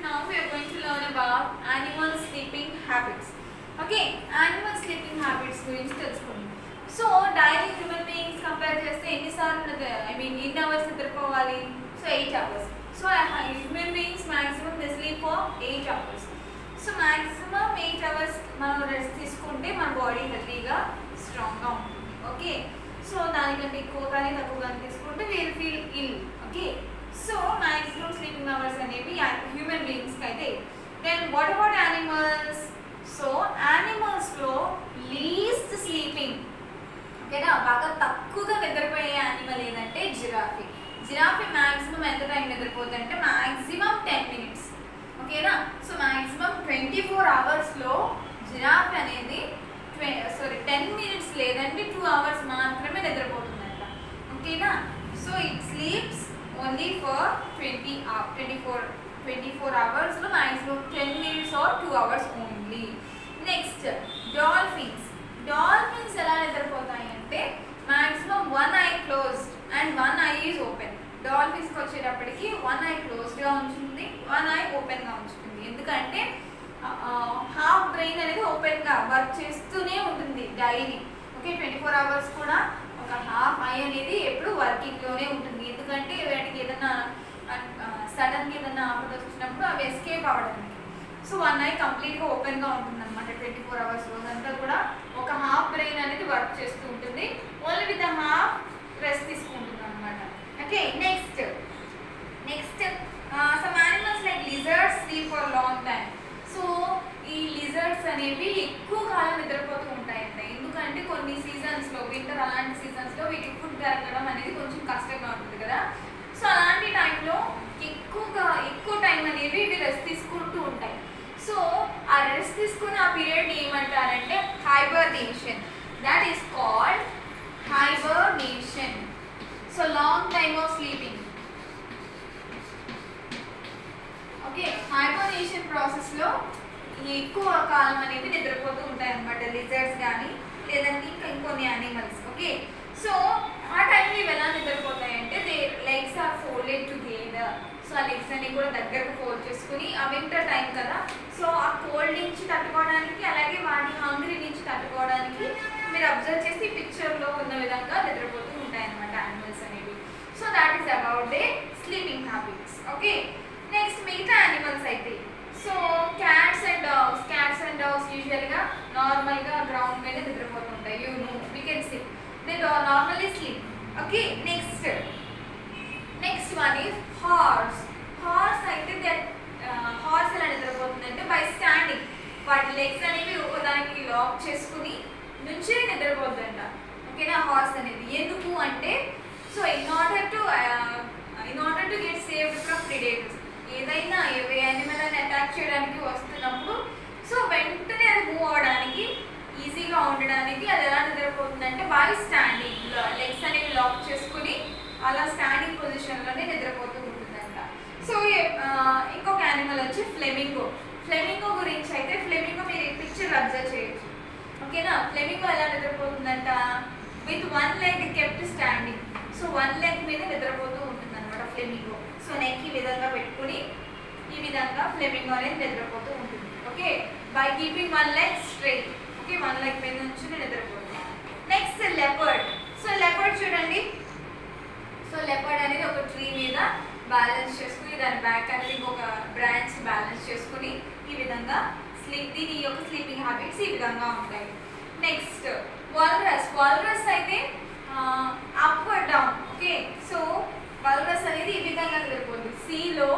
now we are going to learn about animal sleeping habits. Okay, animal sleeping habits గురించి తెలుసుకుందాం. So daily human beings compare చేస్తే ఎన్నిసార్లు ఎన్ని hours నిద్రపోవాలి? So 8 hours. So human beings maximum they sleep for 8 hours. So maximum 8 hours మనం rest తీసుకుంటే మన body హెల్తీగా స్ట్రాంగ్గా ఉంటుంది. ఓకే, సో దానికంటే ఎక్కువ కానీ తక్కువ కానీ తీసుకుంటే we'll feel ill. Okay, so maximum sleeping hours అనేవి హ్యూమన్ బీయింగ్స్కి అయితే. Then what about animals? So యానిమల్స్లో లీస్ట్ స్లీపింగ్, ఓకేనా, బాగా తక్కువగా నిద్రపోయే యానిమల్ ఏదంటే జిరాఫీ. జిరాఫీ మ్యాక్సిమం ఎంత టైం నిద్రపోతుంది అంటే మ్యాక్సిమం 10 minutes. ఓకేనా, సో మ్యాక్సిమం 24 hours జిరాఫీ అనేది 10 minutes లేదంటే 2 hours మాత్రమే నిద్రపోతుందంట. ఓకేనా, so it sleeps only for 24 hours maximum 10 minutes or 2 hours only. Next dolphins. Dolphins ఎలా నిద్రపోతాయి అంటే maximum 1 eye closed and 1 eye is open. డాల్ఫిన్స్కి వచ్చేటప్పటికి 1 eye క్లోజ్డ్గా ఉంచుతుంది, 1 eye ఓపెన్గా ఉంచుతుంది. ఎందుకంటే హాఫ్ బ్రెయిన్ అనేది ఓపెన్గా వర్క్ చేస్తూనే ఉంటుంది డైలీ. ఓకే, 24 hours కూడా ఒక హాఫ్ ఐ అనేది ఎప్పుడు వర్కింగ్లోనే ఉంటుంది. ఎందుకంటే వాటికి ఏదైనా సడన్గా ఏదైనా ఆపద వచ్చినప్పుడు అవి ఎస్కేప్ అవ్వడానికి. సో 1 eye కంప్లీట్గా ఓపెన్గా ఉంటుంది అనమాట. 24 hours రోజంతా కూడా ఒక హాఫ్ బ్రెయిన్ అనేది వర్క్ చేస్తూ ఉంటుంది, ఓన్లీ విత్ హాఫ్ రెస్ట్ తీసుకుంటుంది అనమాట. Okay, next some animals like lizards sleep for long time. So ఈ లిజర్డ్స్ అనేవి ఎక్కువ కాలం నిద్రపోతూ ఉంటాయంట. ఎందుకంటే కొన్ని సీజన్స్లో, వింటర్ అలాంటి సీజన్స్లో వీటికి ఫుడ్ దొరకడం అనేది కొంచెం కష్టంగా ఉంటుంది కదా. సో అలాంటి టైంలో ఎక్కువ టైం అనేవి ఇవి రెస్ట్ తీసుకుంటూ ఉంటాయి. సో ఆ రెస్ట్ తీసుకుని ఆ పీరియడ్ ఏమంటారంటే hibernation. That is called hibernation. So long time of sleeping. Okay, hibernation ప్రాసెస్లో ఎక్కువ కాలం అనేది నిద్రపోతూ ఉంటాయి అన్నమాట లిజర్డ్స్ కానీ లేదంటే ఇంకా ఇంకొన్ని యానిమల్స్. ఓకే, సో ఆ టైంలో ఇవి ఎలా నిద్రపోతాయి అంటే they legs are folded together. So ఆ లెగ్స్ అన్ని కూడా దగ్గరకు ఫోల్డ్ చేసుకుని, ఆ వింటర్ టైం కదా, సో ఆ కోల్డ్ నుంచి తట్టుకోవడానికి అలాగే వాటి హంగ్రీ నుంచి తట్టుకోవడానికి మీరు అబ్జర్వ్ చేసి పిక్చర్లో ఉన్న విధంగా నిద్రపోతూ ఉంటాయి అన్నమాట యానిమల్స్ అనేవి. So that is about the sleeping habits. Okay, next మిగతా యానిమల్స్ అయితే సో క్యాట్స్ అండ్ డాగ్స్ యూజువల్గా నార్మల్గా గ్రౌండ్ మీద నిద్రపోతూ ఉంటాయి. We can see they normally sleep. Okay, next one is horse. Horse అయితే హార్స్ ఎలా నిద్రపోతుందంటే బై స్టాండింగ్. వాటి లెగ్స్ అనేవి ఒకదానికి లాక్ చేసుకుని నుంచి నిద్రపోతుందంట. ఓకేనా, హార్స్ అనేది ఎందుకు అంటే so in order to get saved from predators. ఏదైనా ఏ యానిమల్ అని అటాక్ చేయడానికి వస్తున్నప్పుడు సో వెంటనే అది మూవ్ అవ్వడానికి ఈజీగా ఉండడానికి అది ఎలా నిద్రపోతుందంటే బై స్టాండింగ్. లెగ్స్ అనేవి లాక్ చేసుకుని అలా స్టాండింగ్ పొజిషన్లోనే నిద్రపోతూ ఉంటుందంట. సో ఇంకొక యానిమల్ వచ్చి ఫ్లెమింగో. ఫ్లెమింగో గురించి అయితే ఫ్లెమింగో మీరు ఈ పిక్చర్ అబ్జర్వ్ చేయొచ్చు. ఓకేనా, ఫ్లెమింగో ఎలా నిద్రపోతుందంట with 1 leg kept standing. So 1 leg మీద నిద్రపోతూ ఉంటుంది అనమాట ఫ్లెమింగో. సో నెక్ ఈ విధంగా పెట్టుకుని ఈ విధంగా ఫ్లెమింగో అనేది నిద్రపోతూ ఉంటుంది. Okay, by keeping 1 leg straight. Okay, 1 leg మీద నుంచి నిద్రపోతుంది. Next leopard. సో లెపర్డ్ చూడండి. సో లెపర్డ్ అనేది ఒక ట్రీ మీద బ్యాలెన్స్ చేసుకుని దాని బ్యాక్ అనేది ఇంకొక బ్రాంచ్ బ్యాలెన్స్ చేసుకుని ఈ విధంగా దీని యొక్క స్లీపింగ్ హ్యాబిట్స్ ఈ విధంగా ఉంటాయి. నెక్స్ట్ వాల్రస్ అయితే up down. Okay, so walrus అనేది ఈ విధంగా నిద్రపోతుంది. సీలో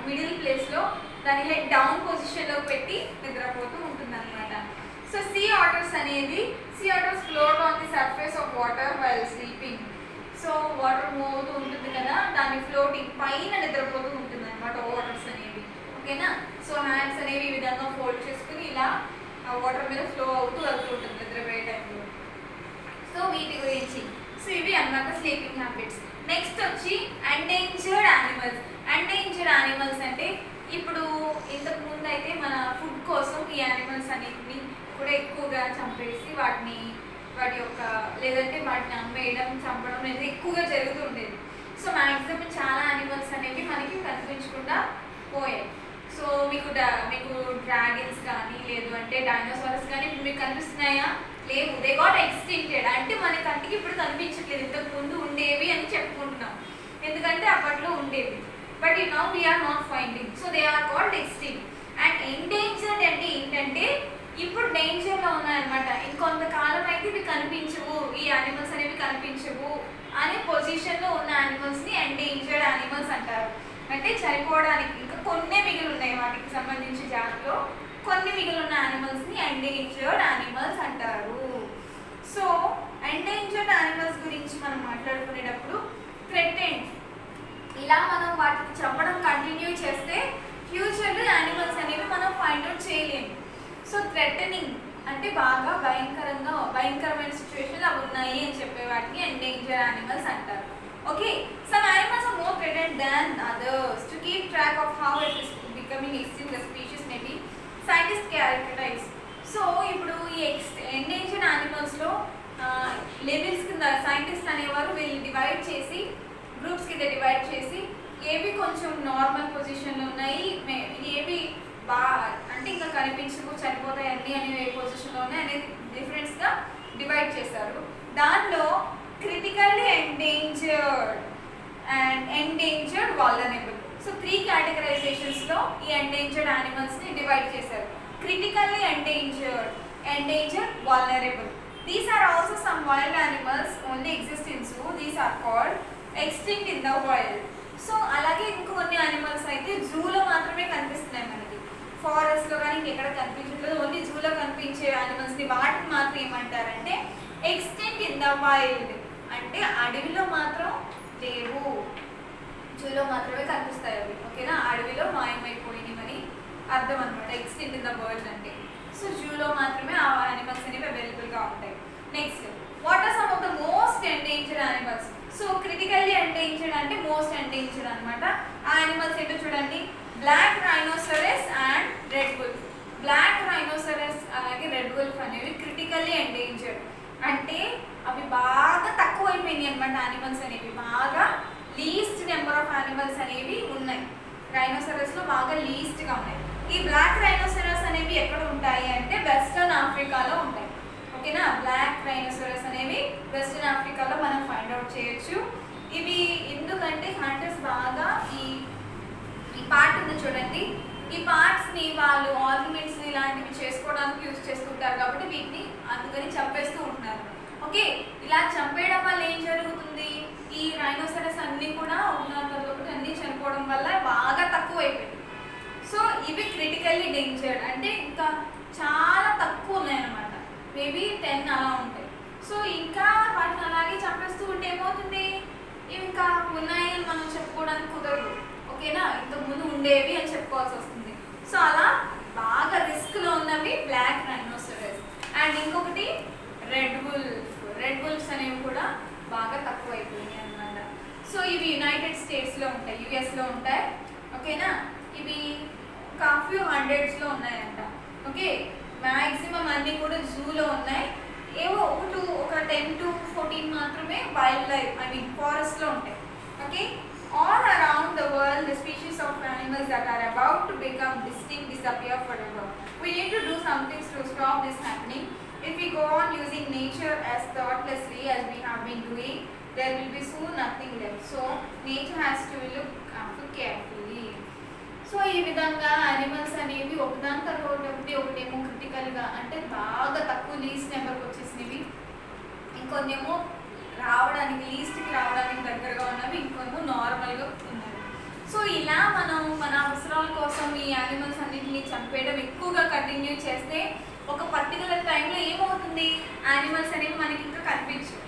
మిడిల్ ప్లేస్లో దాని హెడ్ డౌన్ పొజిషన్లో పెట్టి నిద్రపోతూ ఉంటుంది అనమాట. So sea otters float on the surface of water while sleeping. So water move అవుతూ ఉంటుంది కదా, దాని ఫ్లోటింగ్ పైన నిద్రపోతూ ఉంటుంది అనమాట వాటర్స్ అనేవి. ఓకేనా, సో హ్యాండ్స్ అనేవి ఈ విధంగా ఫోల్డ్ చేసుకుని ఇలా వాటర్ మీద ఫ్లో అవుతూ వెళ్తూ ఉంటుంది నిద్రపోయే టైంలో. సో వీటి గురించి సో ఇవి అన్నమాట స్లీపింగ్ హ్యాబిట్స్. నెక్స్ట్ వచ్చి ఎండేంజర్డ్ యానిమల్స్ అంటే ఇప్పుడు ఇంతకు ముందు అయితే మన ఫుడ్ కోసం ఈ యానిమల్స్ అన్నిటిని కూడా ఎక్కువగా చంపేసి వాటి యొక్క లేదంటే వాటిని అమ్మేయడం, చంపడం అనేది ఎక్కువగా జరుగుతుండేది. సో మ్యాక్సిమం చాలా యానిమల్స్ అనేవి మనకి కనిపించకుండా పోయాయి. సో మీకు కనిపిస్తున్నాయా? లేవు. They got extincted. అంటే మన కంటికి ఇప్పుడు కనిపించట్లేదు, ఇంతకు ముందు ఉండేవి అని చెప్పుకుంటున్నాం, ఎందుకంటే అప్పట్లో ఉండేవి. But now we are not finding, so they are called extinct. And endangered అంటే ఏంటంటే ఇప్పుడు డేంజర్లో ఉన్నాయన్నమాట, ఇంకొంతకాలం అయితే ఇవి కనిపించవు, ఈ యానిమల్స్ అనేవి కనిపించవు అనే పొజిషన్లో ఉన్న యానిమల్స్ని ఎండేంజర్డ్ యానిమల్స్ అంటారు. అంటే చనిపోవడానికి ఇంకా కొన్ని మిగిలి ఉన్నాయి, వాటికి సంబంధించి జాతిలో కొన్ని మిగిలి ఉన్న యానిమల్స్ని ఎండేంజర్డ్ యానిమల్స్ అంటారు. సో ఎండేంజర్డ్ యానిమల్స్ గురించి మనం మాట్లాడుకునేటప్పుడు థ్రెటెండ్, ఇలా మనం వాటిని చంపడం కంటిన్యూ చేస్తే ఫ్యూచర్లో యానిమల్స్ అనేవి మనం ఫైండ్ అవుట్ చేయలేము. సో థ్రెటనింగ్ అంటే బాగా భయంకరమైన సిచ్యువేషన్లు అవి ఉన్నాయి అని చెప్పే వాటిని ఎండేంజర్డ్ యానిమల్స్ అంటారు. Okay, some animals are more threatened than others. To keep track of how it is becoming extinct the species may be scientist characterize. So ఇప్పుడు ఈ ఎండేంజర్డ్ యానిమల్స్లో లెవెల్స్ కింద సైంటిస్ట్ అనేవారు వీళ్ళు డివైడ్ చేసి, గ్రూప్స్ కింద డివైడ్ చేసి, ఏవి కొంచెం నార్మల్ పొజిషన్లో ఉన్నాయి, ఏవి అంటే ఇంకా కనిపించకు చనిపోతాయి అన్నీ అనేవి ఏ పొజిషన్లో ఉన్నాయి అనేది డిఫరెన్స్గా డివైడ్ చేశారు. దాంట్లో critically endangered and endangered vulnerable. So 3 కేటగరైజేషన్స్లో ఈ ఎండేంజర్డ్ యానిమల్స్ని డివైడ్ చేశారు. Critically endangered vulnerable. These are also some wild animals only exist in zoo. These are called extinct in the wild. So అలాగే ఇంకొన్ని యానిమల్స్ అయితే జూలో మాత్రమే కనిపిస్తున్నాయి మనకి, ఫారెస్ట్లో కానీ ఇంకెక్కడ కనిపించట్లేదు. ఓన్లీ జూలో కనిపించే యానిమల్స్ని వాటిని మాత్రం ఏమంటారంటే ఎక్స్టింక్ట్ ఇన్ ద వైల్డ్. అంటే అడవిలో మాత్రం లేవు, జూలో మాత్రమే కనిపిస్తాయి అవి. ఓకేనా, అడవిలో మాయమైపోయినవని అర్థం అనమాట ఎక్స్టింక్ట్ ఇన్ ద వరల్డ్ అంటే. సో జూలో మాత్రమే ఆ యానిమల్స్ అనేవి అవైలబుల్గా ఉంటాయి. Next, what are some of the most endangered animals? So critically endangered అంటే మోస్ట్ ఎండేంజర్డ్ అనమాట. ఆ యానిమల్స్ ఏంటో చూడండి, black rhinoceros and red wolf. Black rhinoceros అలాగే రెడ్ వుల్ఫ్ అనేవి క్రిటికల్లీ ఎండేంజర్డ్. అంటే అవి బాగా తక్కువ అయిపోయినాయి అనమాట, యానిమల్స్ అనేవి బాగా లీస్ట్ నెంబర్ ఆఫ్ యానిమల్స్ అనేవి ఉన్నాయి. రైనోసరస్లో బాగా లీస్ట్గా ఉన్నాయి. ఈ బ్లాక్ రైనోసరస్ అనేవి ఎక్కడ ఉంటాయి అంటే వెస్టర్న్ ఆఫ్రికాలో ఉంటాయి. ఓకేనా, బ్లాక్ రైనోసరస్ అనేవి వెస్టర్న్ ఆఫ్రికాలో మనం ఫైండ్ అవుట్ చేయొచ్చు. ఇవి ఎందుకంటే హంటర్స్ బాగా ఈ పార్ట్ ఉంది చూడండి, ఈ పార్ట్స్ని వాళ్ళు ఆర్నమెంట్స్ ఇలాంటివి చేసుకోవడానికి యూజ్ చేస్తుంటారు కాబట్టి వీటిని అందుకని చంపేస్తూ ఉంటున్నారు. ఓకే, ఇలా చంపేయడం వల్ల ఏం జరుగుతుంది, ఈ రైనోసరస్ అన్నీ కూడా ఒకటి అన్నీ చనిపోవడం వల్ల బాగా తక్కువ అయిపోయింది. సో ఇవి క్రిటికల్లీ డేంజర్డ్ అంటే ఇంకా చాలా తక్కువ ఉన్నాయన్నమాట, మేబీ 10 అలా ఉంటాయి. సో ఇంకా వాటిని అలాగే చంపేస్తూ ఉంటే ఏమవుతుంది, ఇవి ఇంకా ఉన్నాయి అని మనం చెప్పుకోవడానికి కుదరదు. ఓకేనా, ఇంతకు ముందు ఉండేవి అని చెప్పుకోవాల్సి వస్తుంది. సో అలా బాగా రిస్క్లో ఉన్నవి బ్లాక్ రైనోసరస్. అండ్ ఇంకొకటి రెడ్ వుల్ఫ్స్ అనేవి కూడా బాగా తక్కువ అయిపోయినాయి అన్నమాట. సో ఇవి యునైటెడ్ స్టేట్స్లో ఉంటాయి, యుఎస్లో ఉంటాయి. ఓకేనా, ఇవి ఒక ఫ్యూ హండ్రెడ్స్లో ఉన్నాయంట. ఓకే, మ్యాక్సిమం అన్నీ కూడా జూలో ఉన్నాయి, ఏవో ఒక 10 to 14 మాత్రమే వైల్డ్ లైఫ్ ఫారెస్ట్లో ఉంటాయి. Okay, all around the world the species of animals that are about to become distinct disappear forever. We need to do something to stop this happening. If we go on using nature as thoughtlessly as we have been doing, there will be soon nothing left. So nature has to look after carefully. So ఈ విధంగా animals అనేవి ఒకదాని తర్వాత ఒకటేమో క్రిటికల్గా అంటే బాగా తక్కువ least నెంబర్కి వచ్చేసినవి, ఇంకొన్నేమో రావడానికి లీస్ట్కి రావడానికి దగ్గరగా ఉన్నవి, ఇంకొన్ని నార్మల్గా ఉన్నవి. సో ఇలా మనం మన అవసరాల కోసం ఈ యానిమల్స్ అన్నింటినీ చంపేయడం ఎక్కువగా కంటిన్యూ చేస్తే ఒక పర్టికులర్ టైంలో ఏమవుతుంది, యానిమల్స్ అనేవి మనకి ఇంకా కనిపించవు.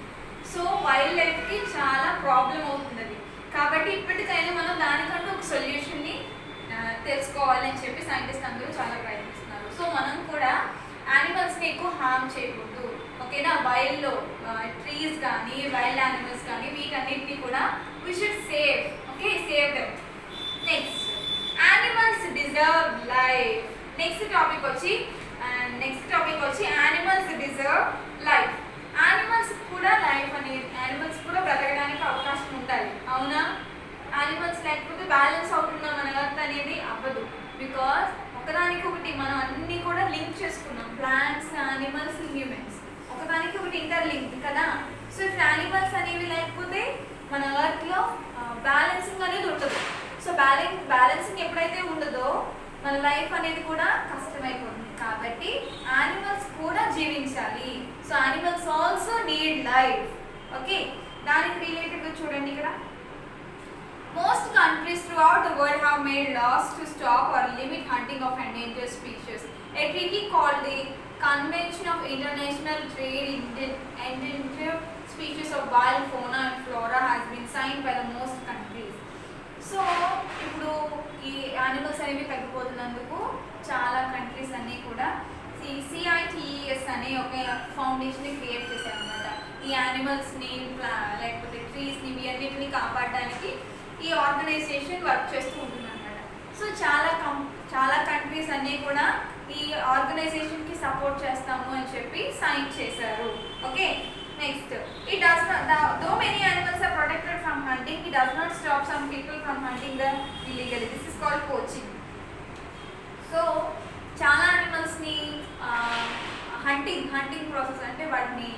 సో వైల్డ్ లైఫ్కి చాలా ప్రాబ్లం అవుతుంది అది. కాబట్టి ఇప్పటికైనా మనం దానికంటూ ఒక సొల్యూషన్ని తెలుసుకోవాలని చెప్పి సైంటిస్ట్ అందరూ చాలా ప్రయత్నిస్తున్నారు. సో మనం కూడా యానిమల్స్ని ఎక్కువ హార్మ్ చేయకూడదు. ఓకేనా, వైల్డ్లో ట్రీస్ కానీ వైల్డ్ యానిమల్స్ కానీ వీటన్నిటిని కూడా we should save. Okay, save them. Next, animals deserve life. Next topic వచ్చి యానిమల్స్ డిజర్వ్ లైఫ్. యానిమల్స్ కూడా లైఫ్ అనేది, యానిమల్స్ కూడా బ్రతకడానికి అవకాశం ఉండాలి. అవునా, యానిమల్స్ లేకపోతే బ్యాలెన్స్ అవుతుందా మన ఎర్త్ అనేది అవ్వదు. బికాస్ ఒకదానికి ఒకటి మనం అన్నీ కూడా లింక్ చేసుకున్నాం, ప్లాంట్స్, యానిమల్స్, హ్యూమన్స్ ఒకదానికి ఒకటి ఇంటర్లింక్ కదా. సో ఇప్పుడు యానిమల్స్ అనేవి లేకపోతే మన ఎర్త్లో బ్యాలెన్సింగ్ అనేది ఉండదు. సో బ్యాలెన్సింగ్ ఎప్పుడైతే ఉండదో మన లైఫ్ అనేది కూడా కష్టమైపోతుంది. కాబట్టి యానిమల్స్ కూడా జీవించాలి. So animals also need life. Okay, దానికి రిలేటెడ్గా చూడండి ఇక్కడ, most countries throughout the world have made laws to stop or limit hunting of endangered species. A treaty called the Convention of International Trade in Endangered Species of Wild Fauna and Flora has been signed by the most countries. So ఇప్పుడు ఈ animals అనేవి తగ్గిపోతున్నందుకు చాలా countries అన్నీ కూడా CITES అనే ఒక ఫౌండేషన్ని create చేశారనమాట. ఈ యానిమల్స్ని లేకపోతే ట్రీస్ని ఇవన్నిటిని కాపాడడానికి ఈ ఆర్గనైజేషన్ వర్క్ చేస్తూ ఉంటుంది అనమాట. సో చాలా కంట్రీస్ అన్నీ కూడా ఈ ఆర్గనైజేషన్కి సపోర్ట్ చేస్తాము అని చెప్పి సైన్ చేశారు. Okay, next, it does though many animals are protected from hunting, it does not stop some people from hunting the illegally. This is called poaching. So చాలా యానిమల్స్ని హంటింగ్ ప్రాసెస్ అంటే వాటిని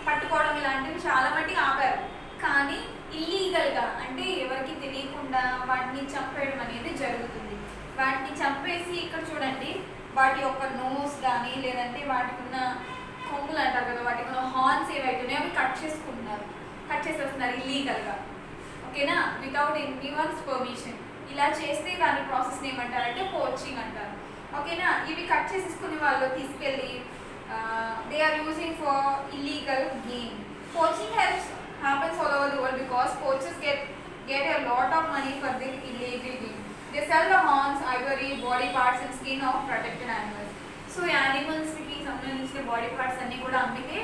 పట్టుకోవడం ఇలాంటివి చాలా మట్టికి ఆపారు. కానీ ఇల్లీగల్గా అంటే ఎవరికి తెలియకుండా వాటిని చంపేయడం అనేది జరుగుతుంది. వాటిని చంపేసి ఇక్కడ చూడండి, వాటి యొక్క నోస్ కానీ లేదంటే వాటికి ఉన్న కొమ్ములు అంటారు కదా, వాటికి ఉన్న హార్న్స్ ఏవైతున్నాయో అవి కట్ చేసేస్తున్నారు ఇల్లీగల్గా. ఓకేనా, వితౌట్ ఎనీవన్స్ పర్మిషన్. ఇలా చేస్తే దాని ప్రాసెస్ని ఏమంటారంటే పోచింగ్ అంటారు. ఓకేనా, ఇవి కట్ చేసేసుకునే వాళ్ళు తీసుకెళ్ళి they are using for illegal gain. Poaching happens all over the world because poachers get a lot of money for the illegal game. They sell the horns, ivory, body parts and skin of protected animals. So animals కి సంబంధించిన body parts అన్నీ కూడా అమ్మితే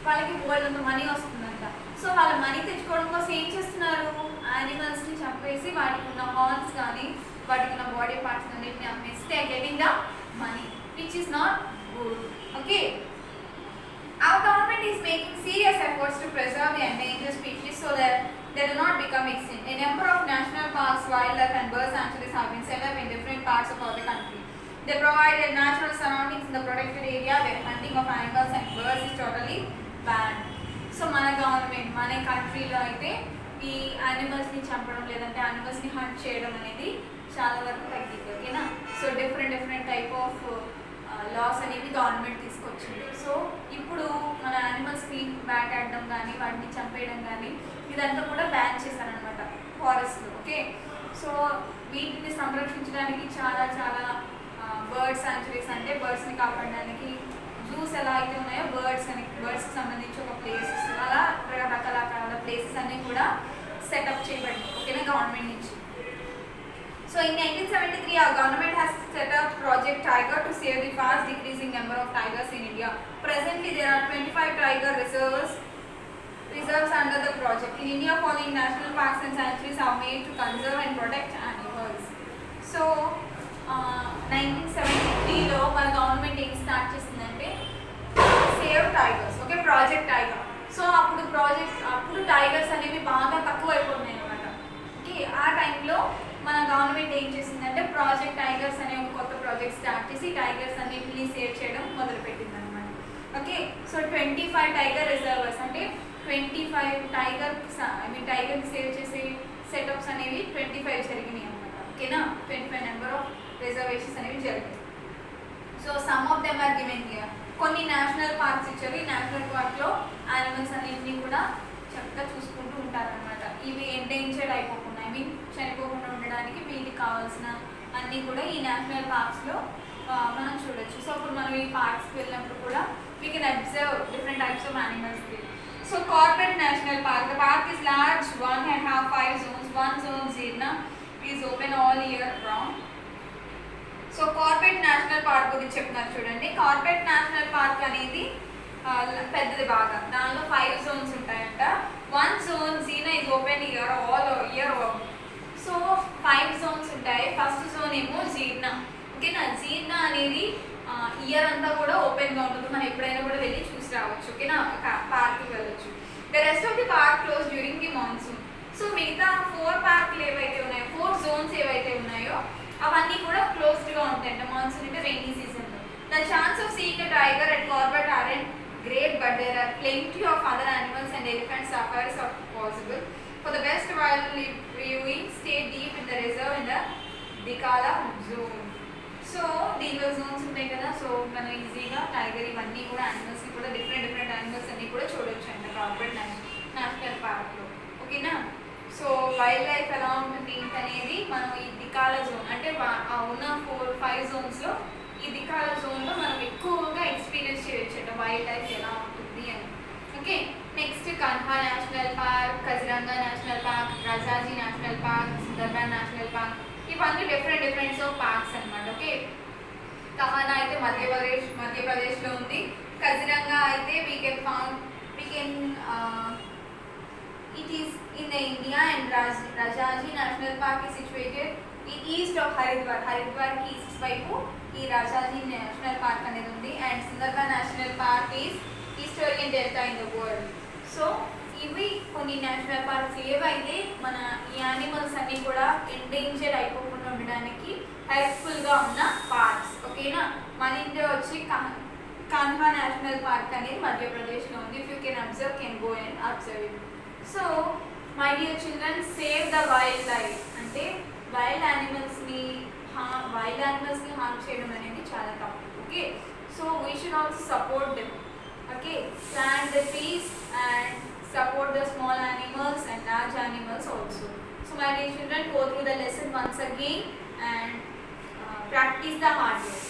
వాళ్ళకి బోల్డంత money వస్తుందంట. So వాళ్ళ money తెచ్చుకోవడం కోసం ఏం చేస్తున్నారు, యానిమల్స్ని చంపేసి వాటికి ఉన్న హార్న్స్ కానీ వాటికి ఉన్న బాడీ పార్ట్స్ అన్నిటిని అమ్మేస్తే getting the money, which is not good. Okay, our government is making serious efforts to preserve the endangered species so that they do not become extinct. A number of national parks, wildlife and bird sanctuaries have been set up in different parts of the country. They provide a natural surroundings in the protected area where hunting of animals and birds is totally banned. So మన government మన కంట్రీలో అయితే ఈ యానిమల్స్ని చంపడం లేదంటే యానిమల్స్ని hunt చేయడం అనేది చాలా వరకు తగ్గింది. ఓకేనా, so different type of laws అనేవి గవర్నమెంట్ తీసుకొచ్చింది. సో ఇప్పుడు మన యానిమల్స్ని వేటాడడం కానీ వాటిని చంపేయడం కానీ ఇదంతా కూడా బ్యాన్ చేశారనమాట ఫారెస్ట్లో. ఓకే, సో వీటిని సంరక్షించడానికి చాలా బర్డ్ సాంచురీస్ అంటే బర్డ్స్ని కాపాడడానికి జూస్ ఎలా అయితే ఉన్నాయో బర్డ్స్కి సంబంధించి ఒక ప్లేసెస్ అలా రకరకాల ప్లేసెస్ అన్నీ కూడా సెటప్ చేయబడింది. ఓకేనా, గవర్నమెంట్ నుంచి. So in 1973, our government has set up Project Tiger to save the fast decreasing number of tigers in India. Presently, there are 25 tiger reserves under the project. In India, following national parks and sanctuaries are made to conserve and protect animals. So, 1973లో మన government ఏం start చేసిందంటే save tigers. Okay, project tiger. So అప్పుడు tigers అనేవి బాగా తక్కువ అయిపోతున్నాయి అనమాట. Okay, ఆ టైంలో మన గవర్నమెంట్ ఏం చేసిందంటే ప్రాజెక్ట్ టైగర్స్ అనే ఒక కొత్త ప్రాజెక్ట్ స్టార్ట్ చేసి టైగర్స్ అన్నింటినీ సేవ్ చేయడం మొదలుపెట్టింది అనమాట. ఓకే, సో 25 టైగర్ రిజర్వర్స్ అంటే 25 టైగర్ని సేవ్ చేసే సెటప్స్ అనేవి 25 జరిగినాయి అనమాట. ఓకేనా, 25 నెంబర్ ఆఫ్ రిజర్వేషన్స్ అనేవి జరిగాయి. So some of them are given here. కొన్ని నేషనల్ పార్క్స్ ఇచ్చారు. ఈ నేషనల్ పార్క్లో యానిమల్స్ అన్నింటినీ కూడా చక్కగా చూసుకుంటూ ఉంటారనమాట. ఇవి ఎండేంజర్డ్ అయిపోకుండా చనిపోకుండా ఉండడానికి వీటికి కావాల్సిన అన్నీ కూడా ఈ నేషనల్ పార్క్స్లో మనం చూడొచ్చు. సో అప్పుడు మనం ఈ పార్క్స్కి వెళ్ళినప్పుడు కూడా we can observe different types of animals. So Corbett national park, the park is large, 1.5 zones. One zone Zirna is open all year round. So Corbett national park గురించి చెప్తున్నారు చూడండి. కార్బెట్ నేషనల్ పార్క్ అనేది పెద్దది బాగా, దానిలో 5 zones ఉంటాయంట. 1 zone Zirna is open all year round. So 5 zones ఉంటాయి. First zone ఏమో జీర్ణ. ఓకేనా, జీర్ణ అనేది ఇయర్ అంతా కూడా ఓపెన్గా ఉంటుంది, మనం ఎప్పుడైనా కూడా వెళ్ళి చూసి రావచ్చు. ఓకేనా, పార్క్కి వెళ్ళొచ్చు. The rest of the park close during the monsoon. So మిగతా 4 పార్క్లు ఏవైతే ఉన్నాయో, 4 zones ఏవైతే ఉన్నాయో అవన్నీ కూడా మాన్సూన్ అంటే rainy season లో. The chance of seeing a tiger at Corbett aren't great, but there are plenty of other animals and elephant safaris are possible. For the best wildlife viewing, stay deep in the reserve in the Dikala zone. So దీనిలో Jones ఉంటాయి కదా, so మనం ఈజీగా tiger ఇవన్నీ కూడా యానిమల్స్ని కూడా different animals అన్నీ కూడా చూడొచ్చు అండి కార్బెట్ నేషనల్ పార్క్లో. ఓకేనా? సో వైల్డ్ లైఫ్ ఎలా ఉంటుంది అనేది మనం ఈ దికాల జోన్ అంటే ఉన్న 4-5 జోన్స్లో ఈ దికాల జోన్లో మనం ఎక్కువగా ఎక్స్పీరియన్స్ చేయొచ్చు వైల్డ్ లైఫ్ ఎలా ఉంటుంది అని. Okay, next Kanha national park, Kaziranga national park, Rajaji national park, Sundarban national park, ఇవన్నీ డిఫరెంట్ పార్క్స్ అనమాట. ఓకే, కహానా అయితే మధ్యప్రదేశ్లో ఉంది. కజిరంగా అయితే we can it is in the India, and Rajaji National Park is situated in east of Haridwar కి ఈస్ట్ వైపు ఈ Rajaji national park అనేది ఉంది. And Sundarban national park is estuarine delta in the world. So ఇవి కొన్ని నేషనల్ పార్క్స్ ఏవైతే మన ఈ యానిమల్స్ అన్నీ కూడా ఎండేంజర్ అయిపోకుండా ఉండడానికి హెల్ప్ఫుల్గా ఉన్న పార్క్స్. ఓకేనా? మన ఇండియా వచ్చి కాన్హా నేషనల్ పార్క్ అనేది మధ్యప్రదేశ్లో ఉంది. If you can observe, can go and observe it. So my dear children, save the wild life అంటే వైల్డ్ యానిమల్స్ని హార్మ్ చేయడం అనేది చాలా తప్పు. Okay, so we should also support them. Okay, plant the trees and support the small animals and large animals also. So my dear children, go through the lesson once again and practice the hard work.